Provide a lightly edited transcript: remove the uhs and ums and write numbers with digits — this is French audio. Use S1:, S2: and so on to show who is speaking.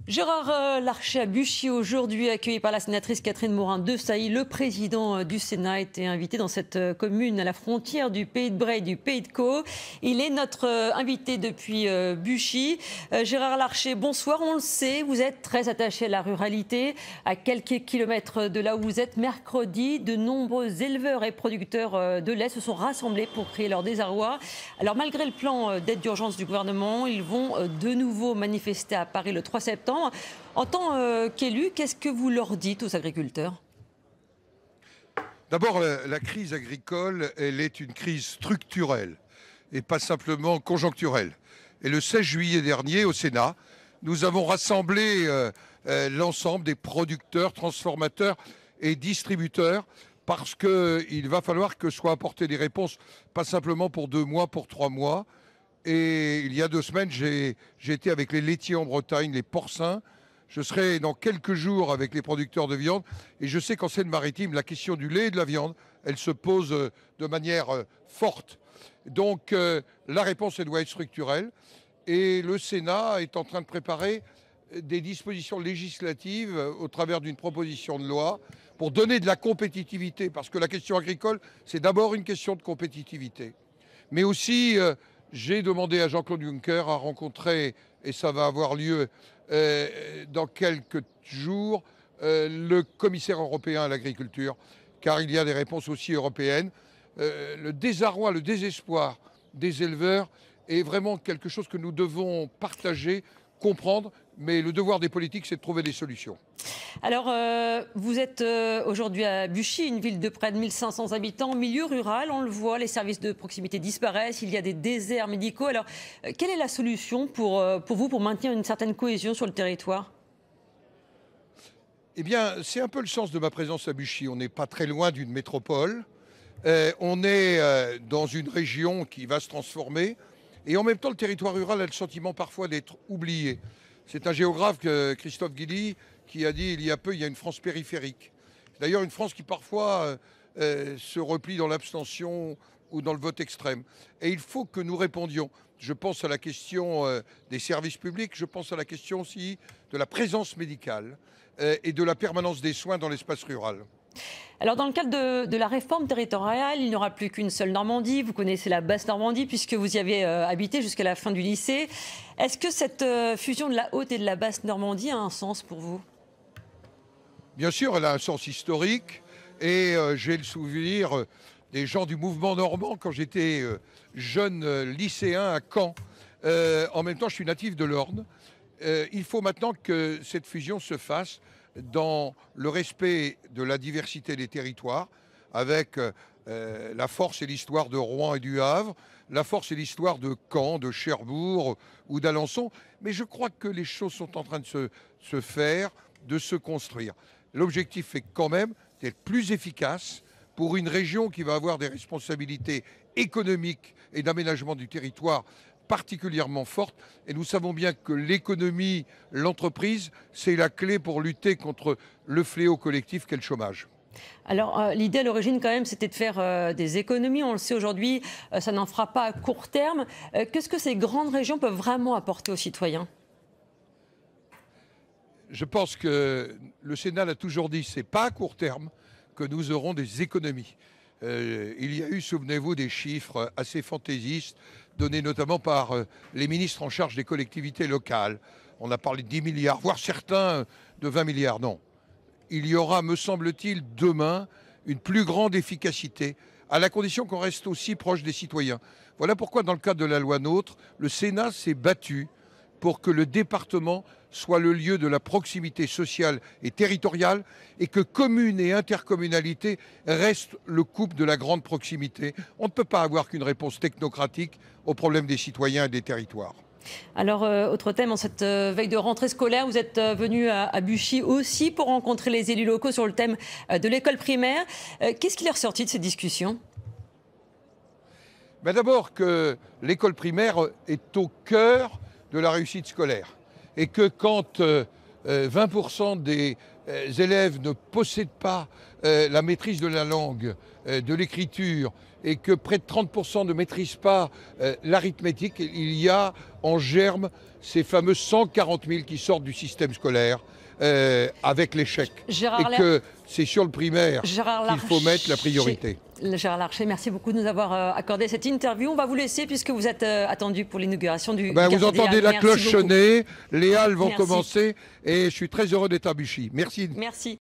S1: Gérard Larcher à Buchy aujourd'hui, accueilli par la sénatrice Catherine Morin-Desailly. Le président du Sénat était invité dans cette commune à la frontière du Pays de Bray et du Pays de Caux. Il est notre invité depuis Buchy. Gérard Larcher, bonsoir. On le sait, vous êtes très attaché à la ruralité. À quelques kilomètres de là où vous êtes, mercredi, de nombreux éleveurs et producteurs de lait se sont rassemblés pour crier leur désarroi. Alors malgré le plan d'aide d'urgence du gouvernement, ils vont de nouveau manifester à Paris le 3 septembre. En tant qu'élu, qu'est-ce que vous leur dites aux agriculteurs?
S2: D'abord, la crise agricole, elle est une crise structurelle et pas simplement conjoncturelle. Et le 16 juillet dernier, au Sénat, nous avons rassemblé l'ensemble des producteurs, transformateurs et distributeurs parce qu'il va falloir que soient apportées des réponses, pas simplement pour 2 mois, pour 3 mois. Et il y a 2 semaines, j'ai été avec les laitiers en Bretagne, les porcins. Je serai dans quelques jours avec les producteurs de viande. Et je sais qu'en Seine-Maritime, la question du lait et de la viande, elle se pose de manière forte. Donc la réponse, elle doit être structurelle. Et le Sénat est en train de préparer des dispositions législatives au travers d'une proposition de loi pour donner de la compétitivité. Parce que la question agricole, c'est d'abord une question de compétitivité. Mais aussi... j'ai demandé à Jean-Claude Juncker à rencontrer, et ça va avoir lieu dans quelques jours, le commissaire européen à l'agriculture, car il y a des réponses aussi européennes. Le désarroi, le désespoir des éleveurs est vraiment quelque chose que nous devons partager, comprendre, mais le devoir des politiques, c'est de trouver des solutions.
S1: Alors, vous êtes aujourd'hui à Buchy, une ville de près de 1500 habitants, milieu rural, on le voit, les services de proximité disparaissent, il y a des déserts médicaux. Alors, quelle est la solution pour vous pour maintenir une certaine cohésion sur le territoire?
S2: Eh bien, c'est un peu le sens de ma présence à Buchy. On n'est pas très loin d'une métropole. On est dans une région qui va se transformer. Et en même temps, le territoire rural a le sentiment parfois d'être oublié. C'est un géographe, Christophe Guilly, qui a dit il y a peu, il y a une France périphérique. D'ailleurs, une France qui parfois se replie dans l'abstention ou dans le vote extrême. Et il faut que nous répondions. Je pense à la question des services publics, je pense à la question aussi de la présence médicale et de la permanence des soins dans l'espace rural.
S1: Alors, dans le cadre de la réforme territoriale, il n'y aura plus qu'une seule Normandie. Vous connaissez la Basse-Normandie puisque vous y avez habité jusqu'à la fin du lycée. Est-ce que cette fusion de la Haute et de la Basse-Normandie a un sens pour vous?
S2: Bien sûr, elle a un sens historique et j'ai le souvenir des gens du mouvement normand quand j'étais jeune lycéen à Caen. En même temps, je suis natif de l'Orne. Il faut maintenant que cette fusion se fasse dans le respect de la diversité des territoires, avec la force et l'histoire de Rouen et du Havre, la force et l'histoire de Caen, de Cherbourg ou d'Alençon. Mais je crois que les choses sont en train de se faire, de se construire. L'objectif est quand même d'être plus efficace pour une région qui va avoir des responsabilités économiques et d'aménagement du territoire particulièrement forte. Et nous savons bien que l'économie, l'entreprise, c'est la clé pour lutter contre le fléau collectif qu'est le chômage.
S1: Alors, l'idée à l'origine, quand même, c'était de faire des économies. On le sait aujourd'hui, ça n'en fera pas à court terme. Qu'est-ce que ces grandes régions peuvent vraiment apporter aux citoyens?
S2: Je pense que le Sénat l'a toujours dit, c'est pas à court terme que nous aurons des économies. Il y a eu, souvenez-vous, des chiffres assez fantaisistes, donnés notamment par les ministres en charge des collectivités locales. On a parlé de 10 milliards, voire certains de 20 milliards. Non. Il y aura, me semble-t-il, demain, une plus grande efficacité, à la condition qu'on reste aussi proche des citoyens. Voilà pourquoi, dans le cadre de la loi NOTRe, le Sénat s'est battu pour que le département soit le lieu de la proximité sociale et territoriale et que communes et intercommunalités restent le couple de la grande proximité. On ne peut pas avoir qu'une réponse technocratique aux problèmes des citoyens et des territoires.
S1: Alors, autre thème, en cette veille de rentrée scolaire, vous êtes venu à Buchy aussi pour rencontrer les élus locaux sur le thème de l'école primaire. Qu'est-ce qu'il est ressorti de ces discussions?
S2: D'abord que l'école primaire est au cœur de la réussite scolaire et que quand 20% des élèves ne possèdent pas la maîtrise de la langue, de l'écriture et que près de 30% ne maîtrisent pas l'arithmétique, il y a en germe ces fameux 140 000 qui sortent du système scolaire avec l'échec. Et que c'est sur le primaire qu'il faut mettre la priorité.
S1: Gérard Larcher, merci beaucoup de nous avoir accordé cette interview. On va vous laisser puisque vous êtes attendu pour l'inauguration du
S2: vous entendez la cloche sonner, les halles vont commencer et je suis très heureux d'être à Buchy. Merci.
S1: Merci.